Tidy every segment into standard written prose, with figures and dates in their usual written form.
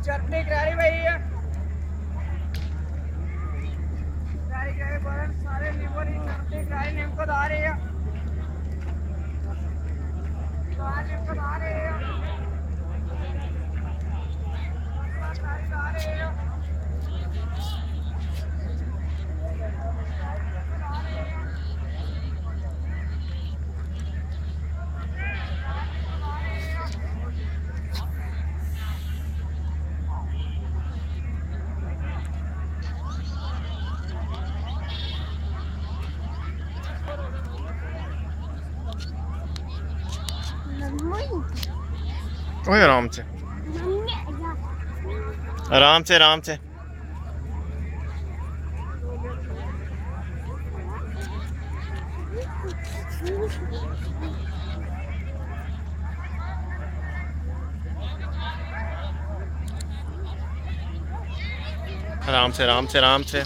चटनी करारी भाई करारी बरन सारे नींबू की चटनी करारी नींबू आ रही है नींबू आ रही है आ रही है ओए आराम से आराम से आराम से आराम से आराम से आराम से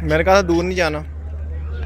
मेरे ख्याल से दूर नहीं जाना।